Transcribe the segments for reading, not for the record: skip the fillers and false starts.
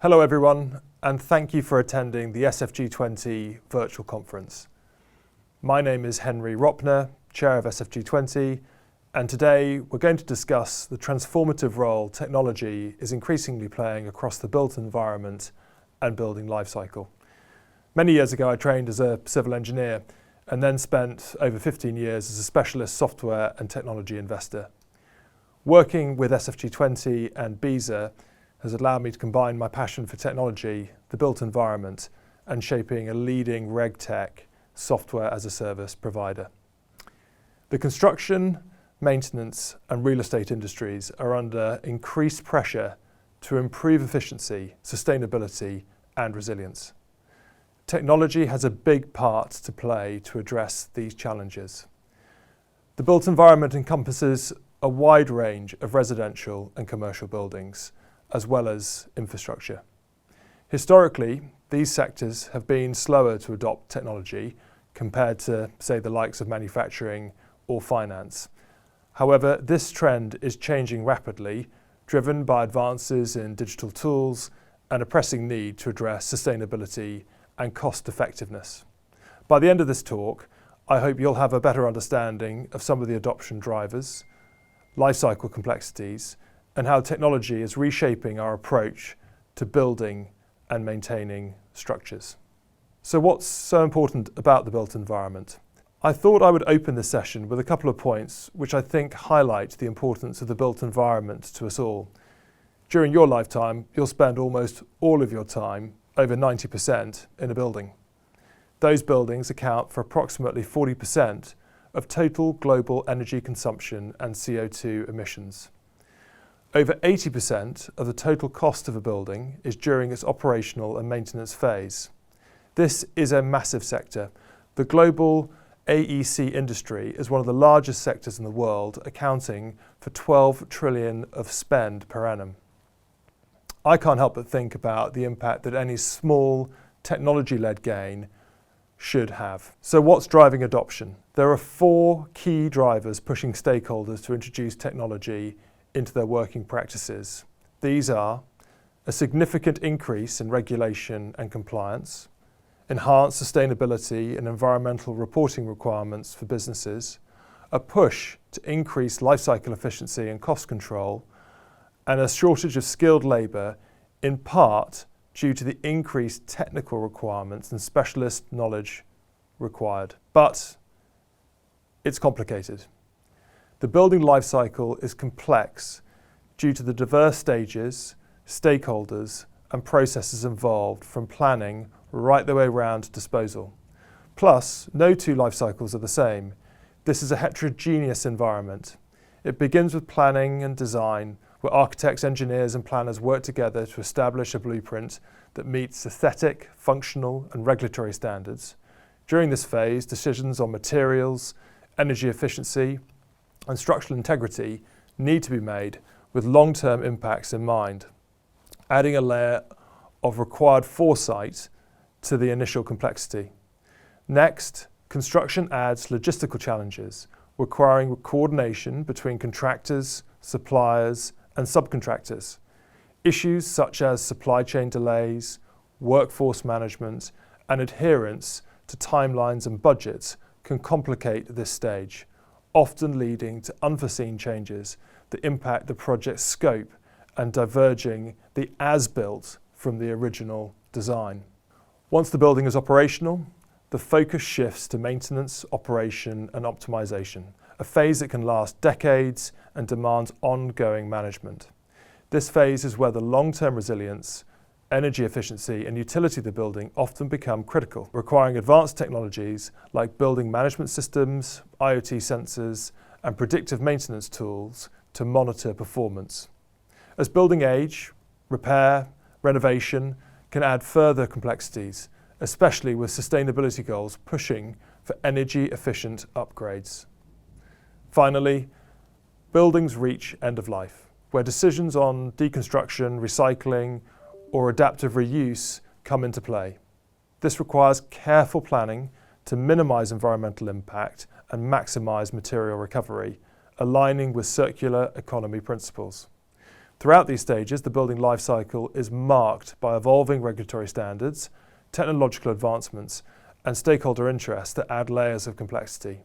Hello everyone, and thank you for attending the SFG20 virtual conference. My name is Henry Ropner, Chair of SFG20, and today we're going to discuss the transformative role technology is increasingly playing across the built environment and building lifecycle. Many years ago I trained as a civil engineer and then spent over 15 years as a specialist software and technology investor. Working with SFG20 and BESA has allowed me to combine my passion for technology, the built environment, and shaping a leading RegTech software as a service provider. The construction, maintenance, and real estate industries are under increased pressure to improve efficiency, sustainability, and resilience. Technology has a big part to play to address these challenges. The built environment encompasses a wide range of residential and commercial buildings, as well as infrastructure. Historically, these sectors have been slower to adopt technology compared to, say, the likes of manufacturing or finance. However, this trend is changing rapidly, driven by advances in digital tools and a pressing need to address sustainability and cost effectiveness. By the end of this talk, I hope you'll have a better understanding of some of the adoption drivers, lifecycle complexities, and how technology is reshaping our approach to building and maintaining structures. So what's so important about the built environment? I thought I would open this session with a couple of points which I think highlight the importance of the built environment to us all. During your lifetime, you'll spend almost all of your time, over 90%, in a building. Those buildings account for approximately 40% of total global energy consumption and CO2 emissions. Over 80% of the total cost of a building is during its operational and maintenance phase. This is a massive sector. The global AEC industry is one of the largest sectors in the world, accounting for 12 trillion of spend per annum. I can't help but think about the impact that any small technology-led gain should have. So what's driving adoption? There are 4 key drivers pushing stakeholders to introduce technology into their working practices. These are a significant increase in regulation and compliance, enhanced sustainability and environmental reporting requirements for businesses, a push to increase lifecycle efficiency and cost control, and a shortage of skilled labour, in part due to the increased technical requirements and specialist knowledge required. But it's complicated. The building life cycle is complex due to the diverse stages, stakeholders, and processes involved, from planning right the way around to disposal. Plus, no 2 life cycles are the same. This is a heterogeneous environment. It begins with planning and design, where architects, engineers, and planners work together to establish a blueprint that meets aesthetic, functional, and regulatory standards. During this phase, decisions on materials, energy efficiency, and structural integrity need to be made with long-term impacts in mind, adding a layer of required foresight to the initial complexity. Next, construction adds logistical challenges, requiring coordination between contractors, suppliers, and subcontractors. Issues such as supply chain delays, workforce management, and adherence to timelines and budgets can complicate this stage, often leading to unforeseen changes that impact the project's scope and diverging the as-built from the original design. Once the building is operational, the focus shifts to maintenance, operation, and optimization, a phase that can last decades and demands ongoing management. This phase is where the long-term resilience, energy efficiency, and utility of the building often become critical, requiring advanced technologies like building management systems, IoT sensors, and predictive maintenance tools to monitor performance. As building age, repair, renovation can add further complexities, especially with sustainability goals pushing for energy-efficient upgrades. Finally, buildings reach end of life, where decisions on deconstruction, recycling, or adaptive reuse come into play. This requires careful planning to minimize environmental impact and maximize material recovery, aligning with circular economy principles. Throughout these stages, the building life cycle is marked by evolving regulatory standards, technological advancements, and stakeholder interests that add layers of complexity.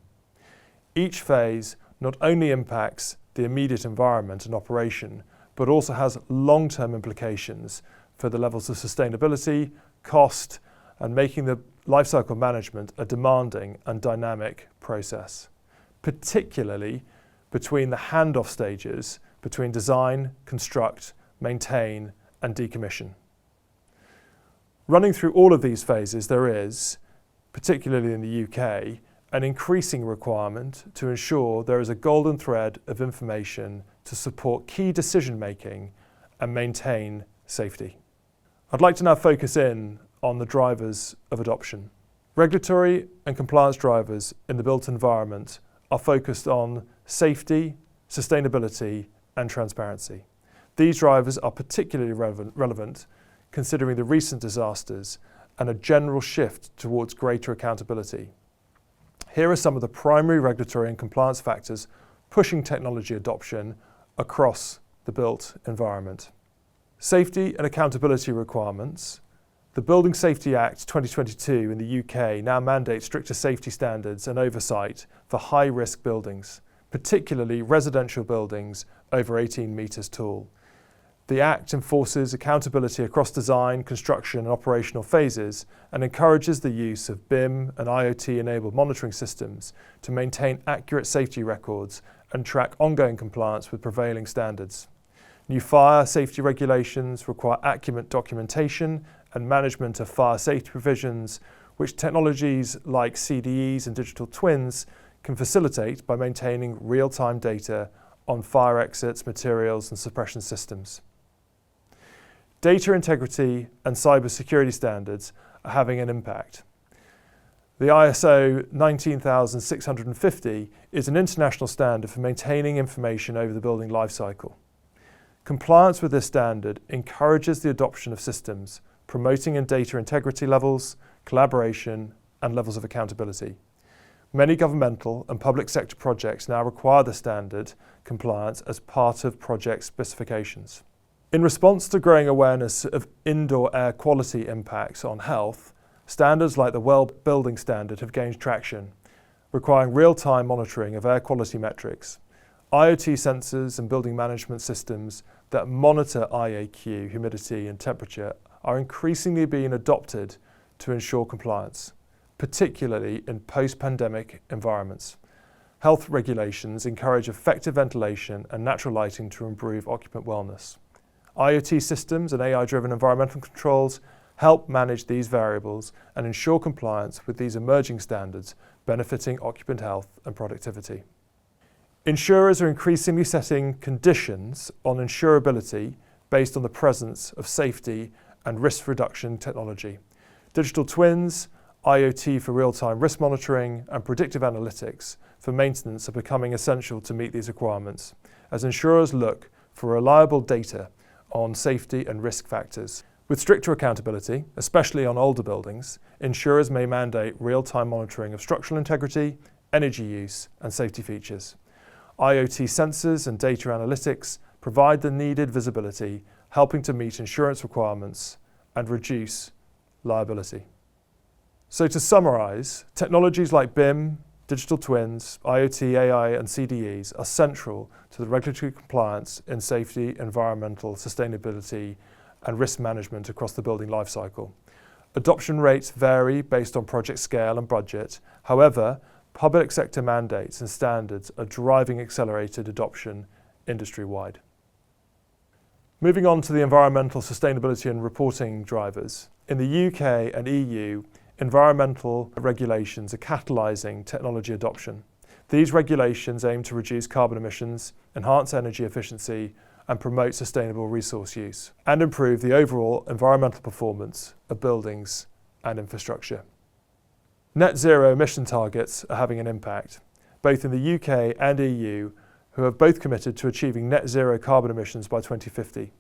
Each phase not only impacts the immediate environment and operation, but also has long-term implications for the levels of sustainability, cost, and making the lifecycle management a demanding and dynamic process, particularly between the handoff stages between design, construct, maintain, and decommission. Running through all of these phases, there is, particularly in the UK, an increasing requirement to ensure there is a golden thread of information to support key decision-making and maintain safety. I'd like to now focus in on the drivers of adoption. Regulatory and compliance drivers in the built environment are focused on safety, sustainability, and transparency. These drivers are particularly relevant considering the recent disasters and a general shift towards greater accountability. Here are some of the primary regulatory and compliance factors pushing technology adoption across the built environment. Safety and accountability requirements. The Building Safety Act 2022 in the UK now mandates stricter safety standards and oversight for high-risk buildings, particularly residential buildings over 18 metres tall. The Act enforces accountability across design, construction and operational phases and encourages the use of BIM and IoT-enabled monitoring systems to maintain accurate safety records and track ongoing compliance with prevailing standards. New fire safety regulations require accurate documentation and management of fire safety provisions, which technologies like CDEs and digital twins can facilitate by maintaining real-time data on fire exits, materials and suppression systems. Data integrity and cybersecurity standards are having an impact. The ISO 19650 is an international standard for maintaining information over the building lifecycle. Compliance with this standard encourages the adoption of systems, promoting in data integrity levels, collaboration, and levels of accountability. Many governmental and public sector projects now require the standard compliance as part of project specifications. In response to growing awareness of indoor air quality impacts on health, standards like the Well Building Standard have gained traction, requiring real-time monitoring of air quality metrics. IoT sensors and building management systems that monitor IAQ, humidity and temperature are increasingly being adopted to ensure compliance, particularly in post-pandemic environments. Health regulations encourage effective ventilation and natural lighting to improve occupant wellness. IoT systems and AI-driven environmental controls help manage these variables and ensure compliance with these emerging standards, benefiting occupant health and productivity. Insurers are increasingly setting conditions on insurability based on the presence of safety and risk reduction technology. Digital twins, IoT for real-time risk monitoring, and predictive analytics for maintenance are becoming essential to meet these requirements, as insurers look for reliable data on safety and risk factors. With stricter accountability, especially on older buildings, insurers may mandate real-time monitoring of structural integrity, energy use, and safety features. IoT sensors and data analytics provide the needed visibility, helping to meet insurance requirements and reduce liability. So to summarise, technologies like BIM, digital twins, IoT, AI and CDEs are central to the regulatory compliance in safety, environmental, sustainability and risk management across the building lifecycle. Adoption rates vary based on project scale and budget. However, public sector mandates and standards are driving accelerated adoption industry-wide. Moving on to the environmental sustainability and reporting drivers. In the UK and EU, environmental regulations are catalysing technology adoption. These regulations aim to reduce carbon emissions, enhance energy efficiency, and promote sustainable resource use, and improve the overall environmental performance of buildings and infrastructure. Net zero emission targets are having an impact, both in the UK and EU, who have both committed to achieving net zero carbon emissions by 2050.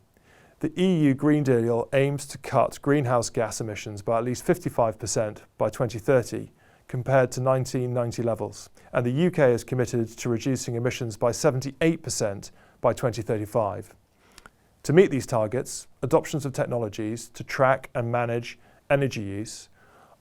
The EU Green Deal aims to cut greenhouse gas emissions by at least 55% by 2030 compared to 1990 levels, and the UK is committed to reducing emissions by 78% by 2035. To meet these targets, adoptions of technologies to track and manage energy use,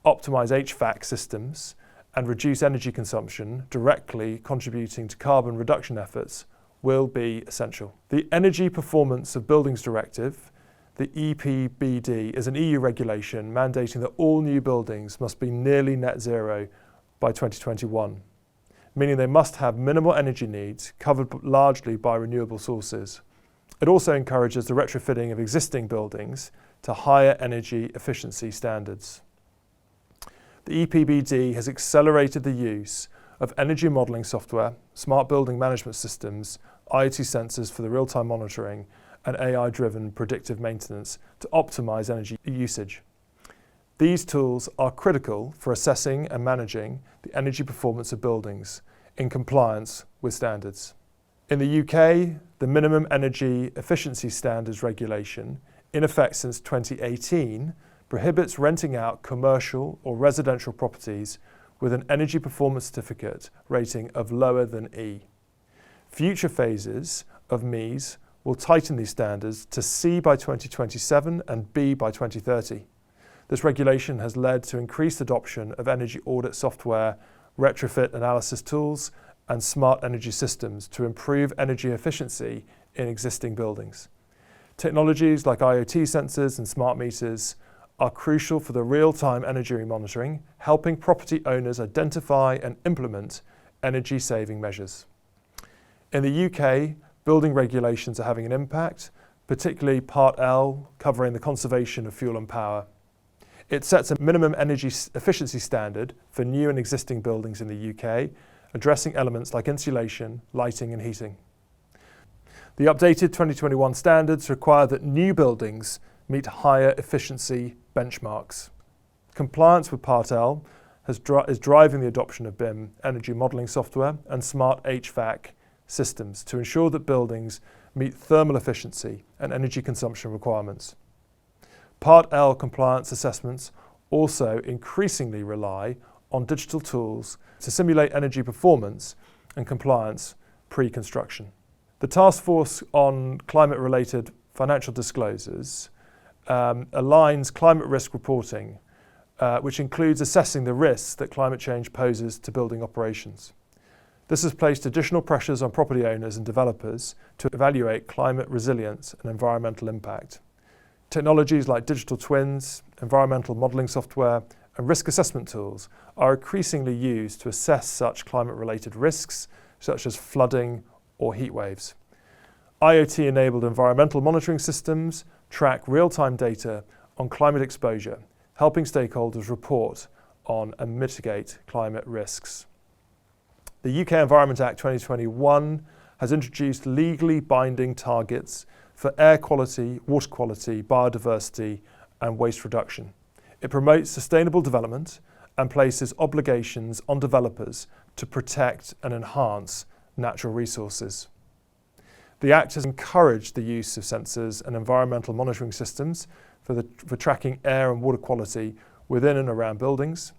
optimize HVAC systems, and reduce energy consumption, directly contributing to carbon reduction efforts, will be essential. The Energy Performance of Buildings Directive, the EPBD, is an EU regulation mandating that all new buildings must be nearly net zero by 2021, meaning they must have minimal energy needs covered largely by renewable sources. It also encourages the retrofitting of existing buildings to higher energy efficiency standards. The EPBD has accelerated the use of energy modelling software, smart building management systems, IoT sensors for the real-time monitoring, and AI-driven predictive maintenance to optimise energy usage. These tools are critical for assessing and managing the energy performance of buildings in compliance with standards. In the UK, the Minimum Energy Efficiency Standards regulation, in effect since 2018, prohibits renting out commercial or residential properties with an energy performance certificate rating of lower than E. Future phases of MES will tighten these standards to C by 2027 and B by 2030. This regulation has led to increased adoption of energy audit software, retrofit analysis tools, and smart energy systems to improve energy efficiency in existing buildings. Technologies like IoT sensors and smart meters are crucial for the real-time energy monitoring, helping property owners identify and implement energy-saving measures. In the UK, building regulations are having an impact, particularly Part L, covering the conservation of fuel and power. It sets a minimum energy efficiency standard for new and existing buildings in the UK, addressing elements like insulation, lighting and heating. The updated 2021 standards require that new buildings meet higher efficiency benchmarks. Compliance with Part L is driving the adoption of BIM energy modelling software and smart HVAC systems to ensure that buildings meet thermal efficiency and energy consumption requirements. Part L compliance assessments also increasingly rely on digital tools to simulate energy performance and compliance pre-construction. The Task Force on Climate-Related Financial Disclosures aligns climate risk reporting, which includes assessing the risks that climate change poses to building operations. This has placed additional pressures on property owners and developers to evaluate climate resilience and environmental impact. Technologies like digital twins, environmental modelling software, and risk assessment tools are increasingly used to assess such climate-related risks, such as flooding or heat waves. IoT-enabled environmental monitoring systems track real-time data on climate exposure, helping stakeholders report on and mitigate climate risks. The UK Environment Act 2021 has introduced legally binding targets for air quality, water quality, biodiversity, and waste reduction. It promotes sustainable development and places obligations on developers to protect and enhance natural resources. The Act has encouraged the use of sensors and environmental monitoring systems for tracking air and water quality within and around buildings.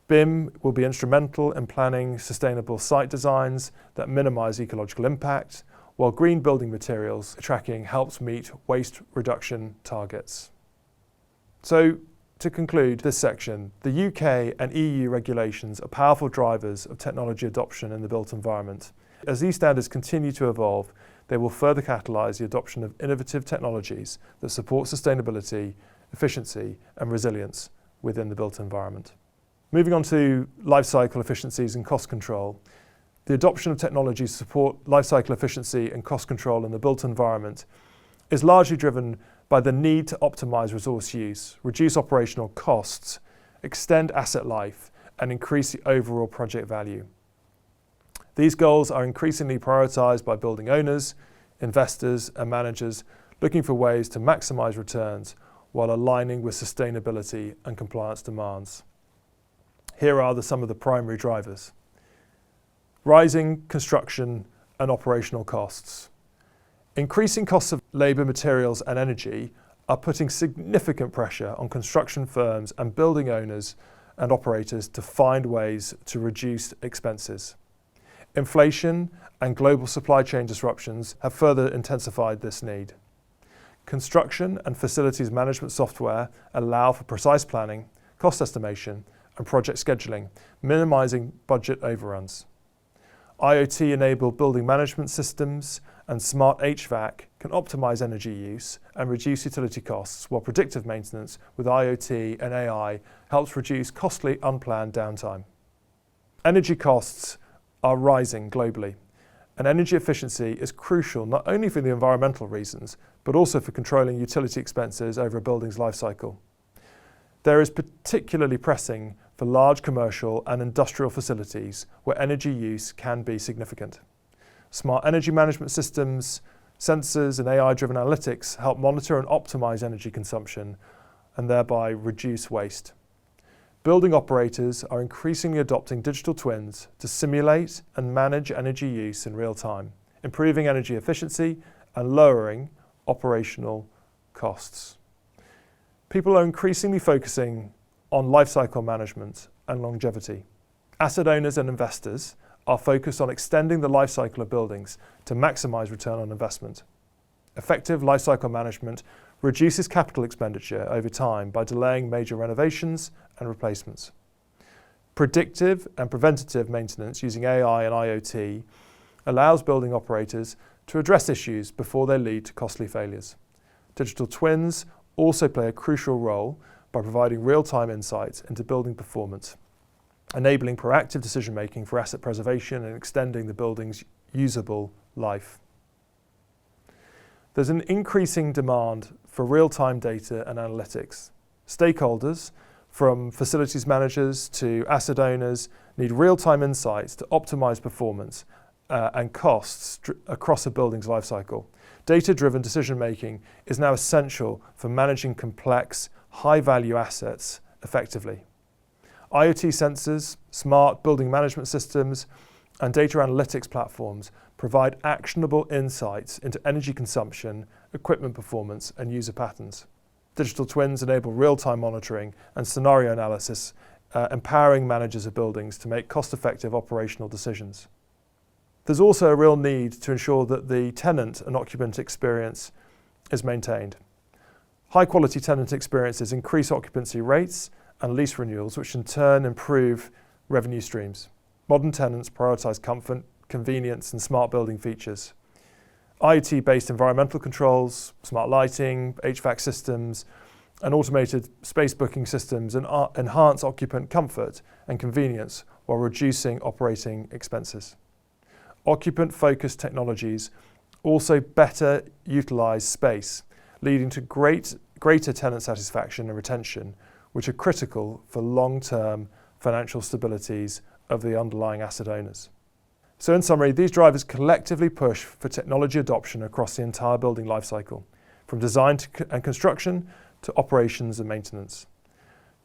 BIM will be instrumental in planning sustainable site designs that minimise ecological impact, while green building materials tracking helps meet waste reduction targets. So, to conclude this section, the UK and EU regulations are powerful drivers of technology adoption in the built environment. As these standards continue to evolve, they will further catalyse the adoption of innovative technologies that support sustainability, efficiency and resilience within the built environment. Moving on to lifecycle efficiencies and cost control. The adoption of technologies to support lifecycle efficiency and cost control in the built environment is largely driven by the need to optimise resource use, reduce operational costs, extend asset life, and increase the overall project value. These goals are increasingly prioritised by building owners, investors, and managers looking for ways to maximise returns while aligning with sustainability and compliance demands. Here are some of the primary drivers. Rising construction and operational costs. Increasing costs of labour, materials and energy are putting significant pressure on construction firms and building owners and operators to find ways to reduce expenses. Inflation and global supply chain disruptions have further intensified this need. Construction and facilities management software allow for precise planning, cost estimation, and project scheduling, minimizing budget overruns. IoT-enabled building management systems and smart HVAC can optimize energy use and reduce utility costs, while predictive maintenance with IoT and AI helps reduce costly unplanned downtime. Energy costs are rising globally, and energy efficiency is crucial not only for the environmental reasons, but also for controlling utility expenses over a building's life cycle. There is particularly pressing for large commercial and industrial facilities where energy use can be significant. Smart energy management systems, sensors, and AI-driven analytics help monitor and optimize energy consumption and thereby reduce waste. Building operators are increasingly adopting digital twins to simulate and manage energy use in real time, improving energy efficiency and lowering operational costs. People are increasingly focusing on lifecycle management and longevity. Asset owners and investors are focused on extending the lifecycle of buildings to maximize return on investment. Effective lifecycle management reduces capital expenditure over time by delaying major renovations and replacements. Predictive and preventative maintenance using AI and IoT allows building operators to address issues before they lead to costly failures. Digital twins also play a crucial role by providing real-time insights into building performance, enabling proactive decision-making for asset preservation and extending the building's usable life. There's an increasing demand for real-time data and analytics. Stakeholders, from facilities managers to asset owners, need real-time insights to optimize performance and costs across a building's life cycle. Data-driven decision-making is now essential for managing complex, high-value assets effectively. IoT sensors, smart building management systems, and data analytics platforms provide actionable insights into energy consumption, equipment performance, and user patterns. Digital twins enable real-time monitoring and scenario analysis, empowering managers of buildings to make cost-effective operational decisions. There's also a real need to ensure that the tenant and occupant experience is maintained. High-quality tenant experiences increase occupancy rates and lease renewals, which in turn improve revenue streams. Modern tenants prioritize comfort, convenience, and smart building features. IoT-based environmental controls, smart lighting, HVAC systems, and automated space booking systems enhance occupant comfort and convenience while reducing operating expenses. Occupant-focused technologies also better utilize space, leading to greater tenant satisfaction and retention, which are critical for long-term financial stabilities of the underlying asset owners. So in summary, these drivers collectively push for technology adoption across the entire building lifecycle, from design and construction to operations and maintenance.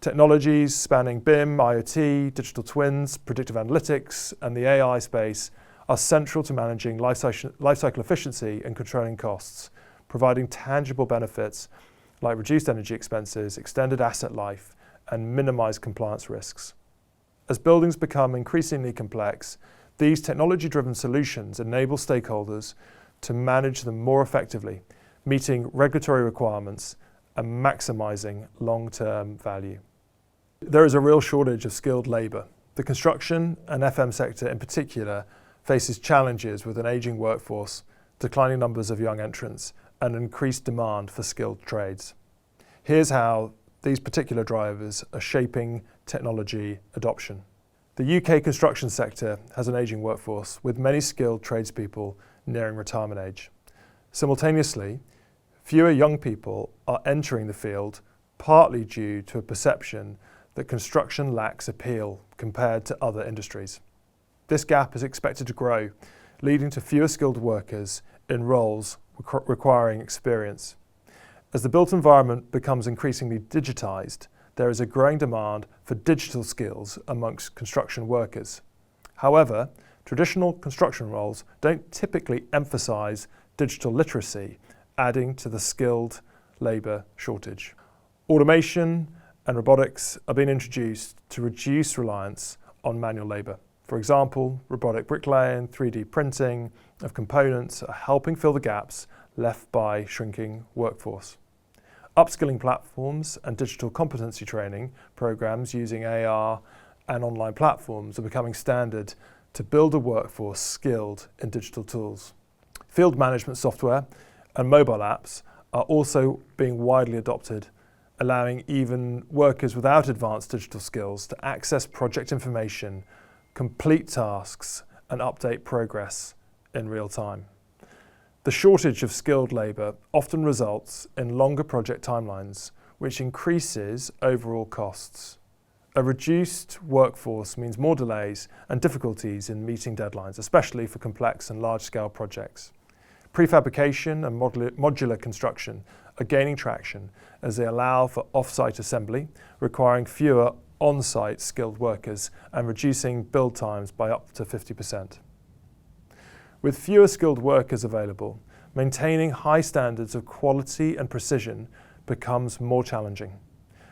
Technologies spanning BIM, IoT, digital twins, predictive analytics, and the AI space are central to managing lifecycle efficiency and controlling costs, providing tangible benefits like reduced energy expenses, extended asset life, and minimized compliance risks. As buildings become increasingly complex, these technology-driven solutions enable stakeholders to manage them more effectively, meeting regulatory requirements and maximizing long-term value. There is a real shortage of skilled labor. The construction and FM sector in particular faces challenges with an aging workforce, declining numbers of young entrants, and increased demand for skilled trades. Here's how these particular drivers are shaping technology adoption. The UK construction sector has an aging workforce with many skilled tradespeople nearing retirement age. Simultaneously, fewer young people are entering the field, partly due to a perception that construction lacks appeal compared to other industries. This gap is expected to grow, leading to fewer skilled workers in roles requiring experience. As the built environment becomes increasingly digitized, there is a growing demand for digital skills amongst construction workers. However, traditional construction roles don't typically emphasize digital literacy, adding to the skilled labor shortage. Automation and robotics are being introduced to reduce reliance on manual labor. For example, robotic bricklaying, 3D printing of components are helping fill the gaps left by shrinking workforce. Upskilling platforms and digital competency training programs using AR and online platforms are becoming standard to build a workforce skilled in digital tools. Field management software and mobile apps are also being widely adopted, allowing even workers without advanced digital skills to access project information, complete tasks, and update progress in real time. The shortage of skilled labour often results in longer project timelines, which increases overall costs. A reduced workforce means more delays and difficulties in meeting deadlines, especially for complex and large-scale projects. Prefabrication and modular construction are gaining traction as they allow for off-site assembly, requiring fewer on-site skilled workers and reducing build times by up to 50%. With fewer skilled workers available, maintaining high standards of quality and precision becomes more challenging.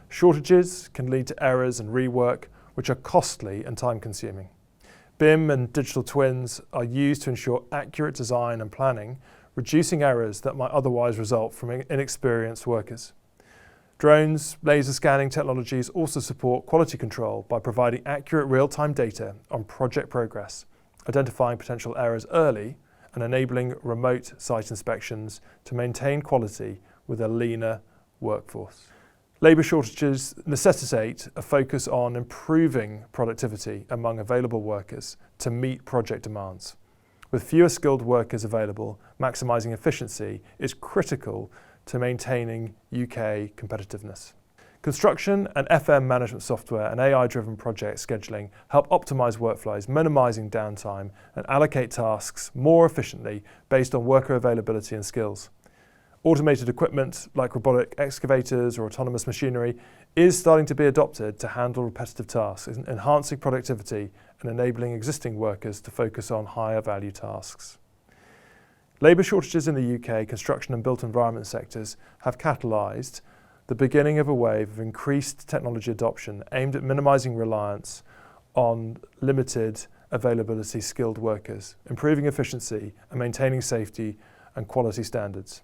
Shortages can lead to errors and rework, which are costly and time-consuming. BIM and digital twins are used to ensure accurate design and planning, reducing errors that might otherwise result from inexperienced workers. Drones, laser scanning technologies also support quality control by providing accurate real-time data on project progress, identifying potential errors early, and enabling remote site inspections to maintain quality with a leaner workforce. Labour shortages necessitate a focus on improving productivity among available workers to meet project demands. With fewer skilled workers available, maximising efficiency is critical to maintaining UK competitiveness. Construction and FM management software and AI-driven project scheduling help optimise workflows, minimising downtime and allocate tasks more efficiently based on worker availability and skills. Automated equipment like robotic excavators or autonomous machinery is starting to be adopted to handle repetitive tasks, enhancing productivity and enabling existing workers to focus on higher value tasks. Labour shortages in the UK construction and built environment sectors have catalysed the beginning of a wave of increased technology adoption aimed at minimising reliance on limited availability skilled workers, improving efficiency and maintaining safety and quality standards.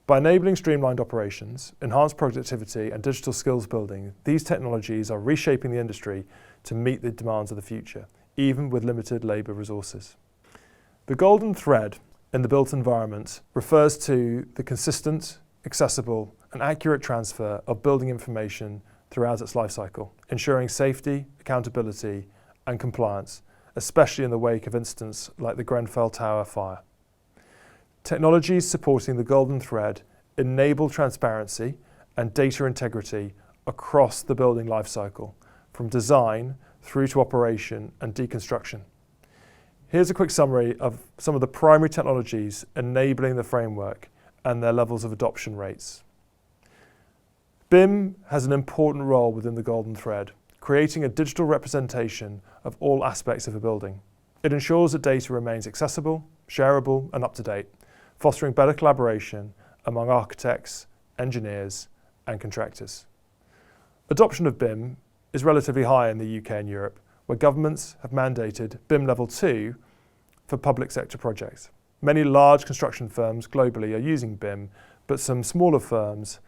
By enabling streamlined operations, enhanced productivity and digital skills building, these technologies are reshaping the industry to meet the demands of the future, even with limited labour resources. The golden thread in the built environment refers to the consistent, accessible and accurate transfer of building information throughout its life cycle, ensuring safety, accountability and compliance, especially in the wake of incidents like the Grenfell Tower fire. Technologies supporting the golden thread enable transparency and data integrity across the building life cycle, from design through to operation and deconstruction. Here's a quick summary of some of the primary technologies enabling the framework and their levels of adoption rates. BIM has an important role within the golden thread, creating a digital representation of all aspects of a building. It ensures that data remains accessible, shareable and up to date, fostering better collaboration among architects, engineers and contractors. Adoption of BIM is relatively high in the UK and Europe, where governments have mandated BIM Level 2 for public sector projects. Many large construction firms globally are using BIM, but some smaller firms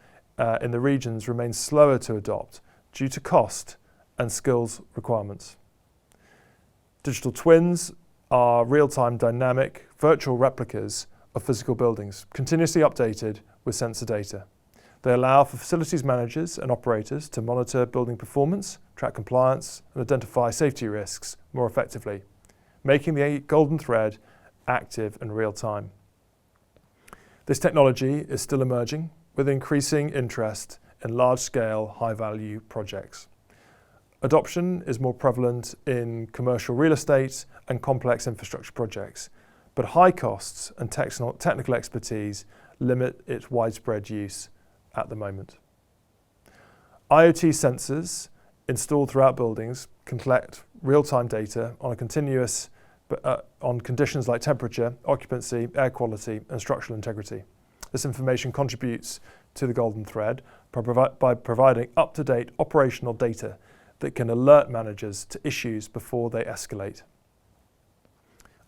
in the regions remain slower to adopt due to cost and skills requirements. Digital twins are real-time dynamic virtual replicas of physical buildings, continuously updated with sensor data. They allow for facilities managers and operators to monitor building performance, track compliance, and identify safety risks more effectively, making the golden thread active and real-time. This technology is still emerging, with increasing interest in large-scale, high-value projects. Adoption is more prevalent in commercial real estate and complex infrastructure projects, but high costs and technical expertise limit its widespread use at the moment. IoT sensors installed throughout buildings can collect real-time data on on conditions like temperature, occupancy, air quality and structural integrity. This information contributes to the golden thread by providing up-to-date operational data that can alert managers to issues before they escalate.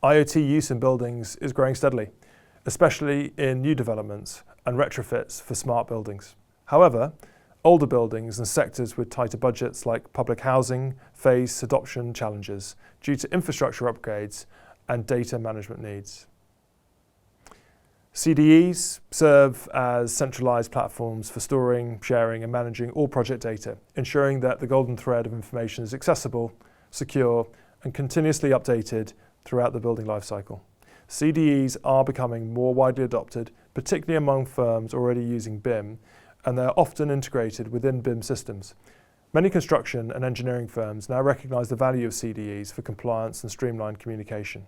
IoT use in buildings is growing steadily. especially in new developments and retrofits for smart buildings. However, older buildings and sectors with tighter budgets like public housing face adoption challenges due to infrastructure upgrades and data management needs. CDEs serve as centralized platforms for storing, sharing and managing all project data, ensuring that the golden thread of information is accessible, secure and continuously updated throughout the building lifecycle. CDEs are becoming more widely adopted, particularly among firms already using BIM, and they are often integrated within BIM systems. Many construction and engineering firms now recognise the value of CDEs for compliance and streamlined communication.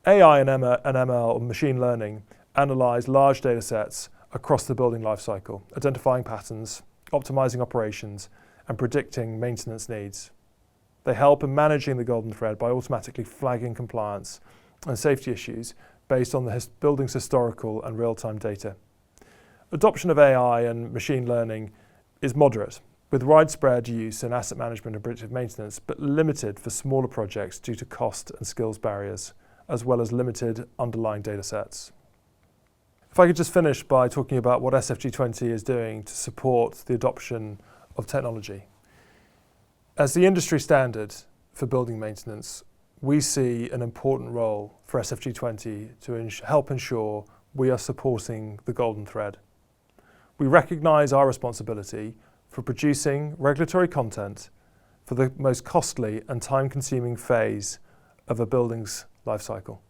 AI and ML, or machine learning, analyse large data sets across the building lifecycle, identifying patterns, optimising operations, and predicting maintenance needs. They help in managing the golden thread by automatically flagging compliance and safety issues based on the building's historical and real-time data. Adoption of AI and machine learning is moderate, with widespread use in asset management and predictive maintenance, but limited for smaller projects due to cost and skills barriers, as well as limited underlying data sets. If I could just finish by talking about what SFG20 is doing to support the adoption of technology. As the industry standard for building maintenance, we see an important role for SFG20 to help ensure we are supporting the golden thread. We recognise our responsibility for producing regulatory content for the most costly and time-consuming phase of a building's life cycle.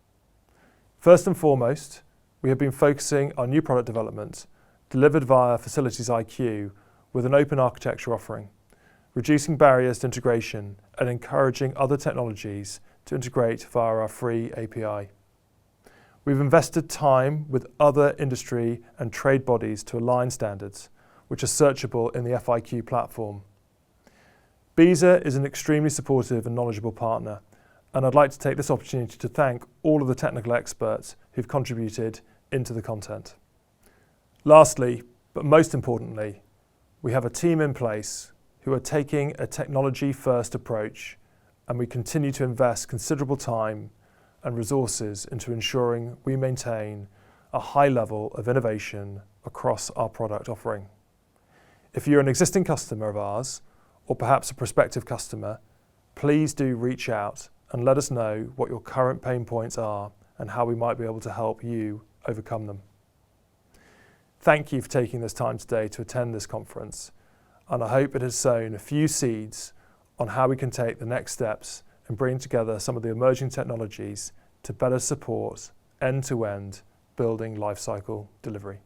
First and foremost, we have been focusing on new product development delivered via Facilities IQ with an open architecture offering, reducing barriers to integration and encouraging other technologies to integrate via our free API. We've invested time with other industry and trade bodies to align standards, which are searchable in the FIQ platform. BISA is an extremely supportive and knowledgeable partner, and I'd like to take this opportunity to thank all of the technical experts who've contributed into the content. Lastly, but most importantly, we have a team in place who are taking a technology-first approach, and we continue to invest considerable time and resources into ensuring we maintain a high level of innovation across our product offering. If you're an existing customer of ours, or perhaps a prospective customer, please do reach out and let us know what your current pain points are and how we might be able to help you overcome them. Thank you for taking this time today to attend this conference, and I hope it has sown a few seeds on how we can take the next steps and bring together some of the emerging technologies to better support end-to-end building lifecycle delivery.